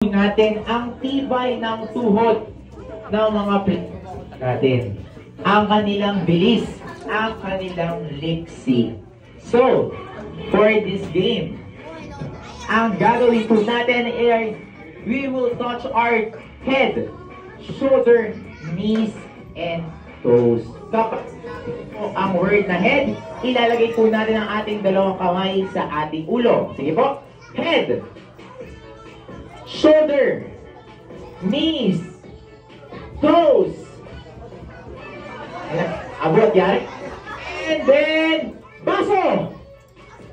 natin ang tibay ng tuhod ng mga natin. Ang kanilang bilis, ang kanilang liksi. So, for this game, ang gagawin po natin ay we will touch our head, shoulder, knees, and toes. Kapag po ang word na head, ilalagay po natin ang ating dalawang kamay sa ating ulo. Sige po. Head, shoulder, knees, toes. Abot, yari. And then, baso.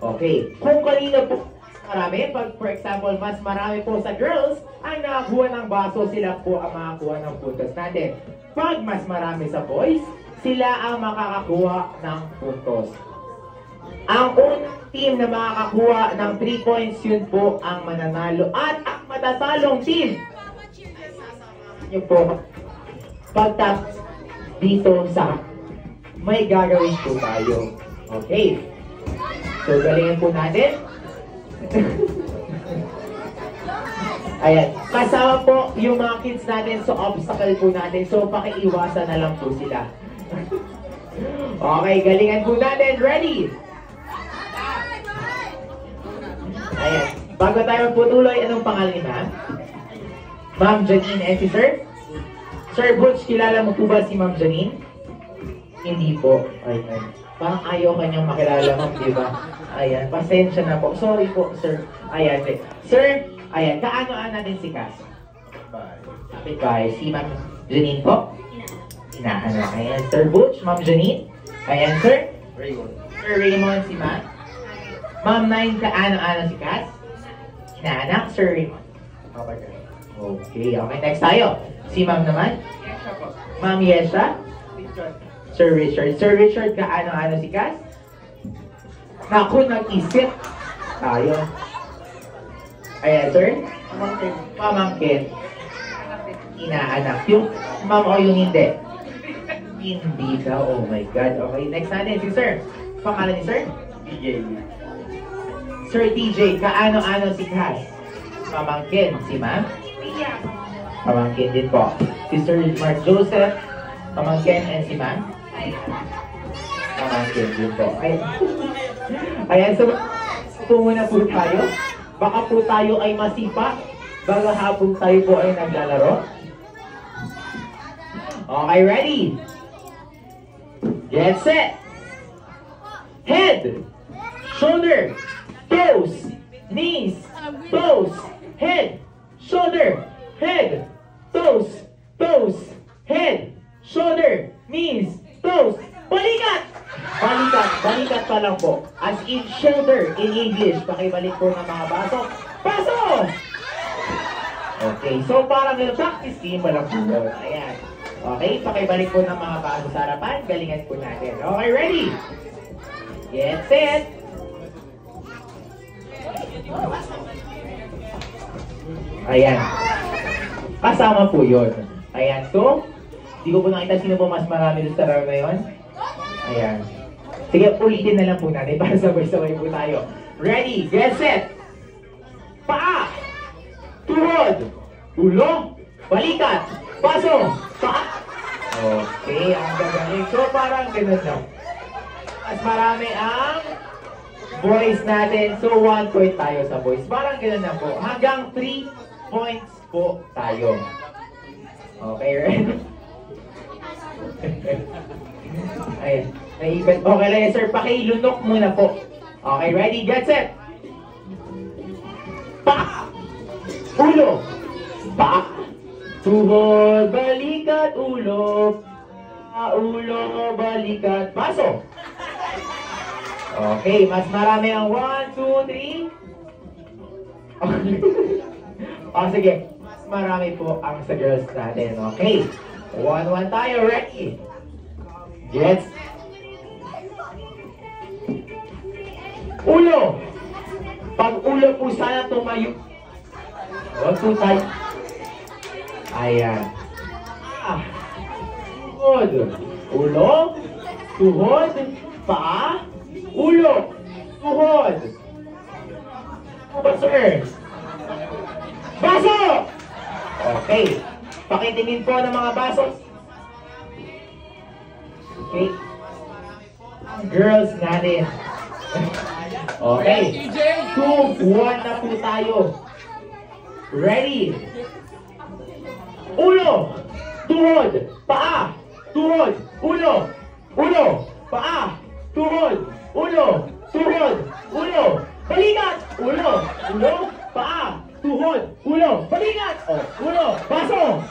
Okay. Kung kanina po marami, pag for example, mas marami po sa girls, ang nakakuha ng baso, sila po ang makakuha ng puntos natin. Pag mas marami sa boys, sila ang makakakuha ng puntos. Ang unang team na makakakuha ng 3 points, yun po ang mananalo. At ang matatalong team, nyo po, pagtapos dito sa may gagawin po tayo. Okay. So, galingan po natin. Ayan. Kasama po yung mga kids natin sa obstacle po natin. So, pakiiwasan na lang po sila. Okay, galingan po natin. Ready? Ayan. Bago tayo magputuloy, anong pangalan ni Ma'am? Ma'am Janine and si Sir? Sir Butch, kilala mo po ba si Ma'am Janine? Hindi po. Ayan. Parang ayaw kanyang makilala, Ma'am, di ba? Ayan. Pasensya na po. Sorry po, Sir. Ayan. Sir, ayan. Kaano-ano natin si Cass? Kapit bahay. Si Ma'am Janine po? Inaanak. Ayan. Sir Butch, Ma'am Janine? Ayan, Sir? Raymond. Sir Raymond, si Ma'am? Ma'am Nine, kaano-ano si Cass? Inaanak, Sir Raymond. Okay, okay. Next tayo. Si Ma'am naman? Ma'am Yesha? Sir Richard. Sir Richard, kaano-ano si Cass? Naku, nag-isip tayo. Ayan, Sir? Pamangkin. Inaanak. Yung ma'am o yung hindi? Hindi daw. Oh my God. Okay, next natin. Si Sir. Pangalan ni Sir? TJ. Sir TJ, kaano-ano si Cass? Pamangkin. Si Ma'am? Pamangkin din po. Si Sir Mark Joseph? Pamangkin. And si Ma'am? Pamangkin din po. Ayan, so muna po tayo. Baka po tayo ay masipa bago habang tayo po ay naglalaro. Okay, ready? Get set! Head, shoulder, toes, knees, toes, head, shoulder, head, toes, toes, head, shoulder, knees, toes, balikat! Balikat, balikat pa lang po. As in shoulder in English. Pakibalik po ng mga baso. Baso! Okay, so parang practice game pa lang po. Ayan. Okay, pakibalik po ng mga baso sa harapan. Galingan po natin. Okay, ready? Get set! Ayan. Kasama po yun. Ayan, so, hindi ko po nakita sino po mas marami doon sa round na yun. Ayan. Sige, ulitin na lang po natin para sabay-sabay po tayo. Ready, get set! Paa! Tuhod! Ulo! Balikat! Paso! Paa! Okay, ang gagaling. So, parang ganun lang. Mas marami ang boys natin. So, 1 point tayo sa boys. Parang ganun lang po. Hanggang 3 points po tayo. Okay, ready? Ayan. Naibig. Okay lang yan, sir. Pakilunok muna po. Okay, ready? Get set! Pa! Ulo! Pa! Tuhod, balikat, ulo. Pa, ulo, balikat, baso! Okay, mas marami ang 1, 2, 3. O, sige. Mas marami po ang sa girls natin. Okay. 1-1 tayo. Ready? Get ulo. Pag ulo po sana tumayo. 1, 2 tayo. Ayan. Tuhod. Ulo. Tuhod. Paa. Ulo. Tuhod. Ba, sir? Baso! Okay. Pakitingin po ng mga baso. Okay. Ang girls natin. Okay. 2-1 na po tayo. Ready? Uno, tuhod, paa, tuhod, uno, paa, tuhod, uno, balikat, uno, paa, tuhod, balikat, uno, baso.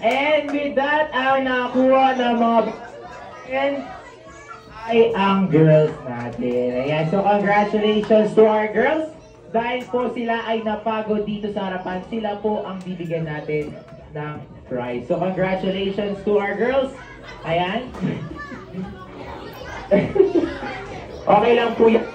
And with that, ang nakuha ng mga ay ang girls natin. Ayan, so congratulations to our girls. Dahil po sila ay napagod dito sa harapan, sila po ang bibigyan natin ng prize. So congratulations to our girls. Ayan. Okay lang po yan.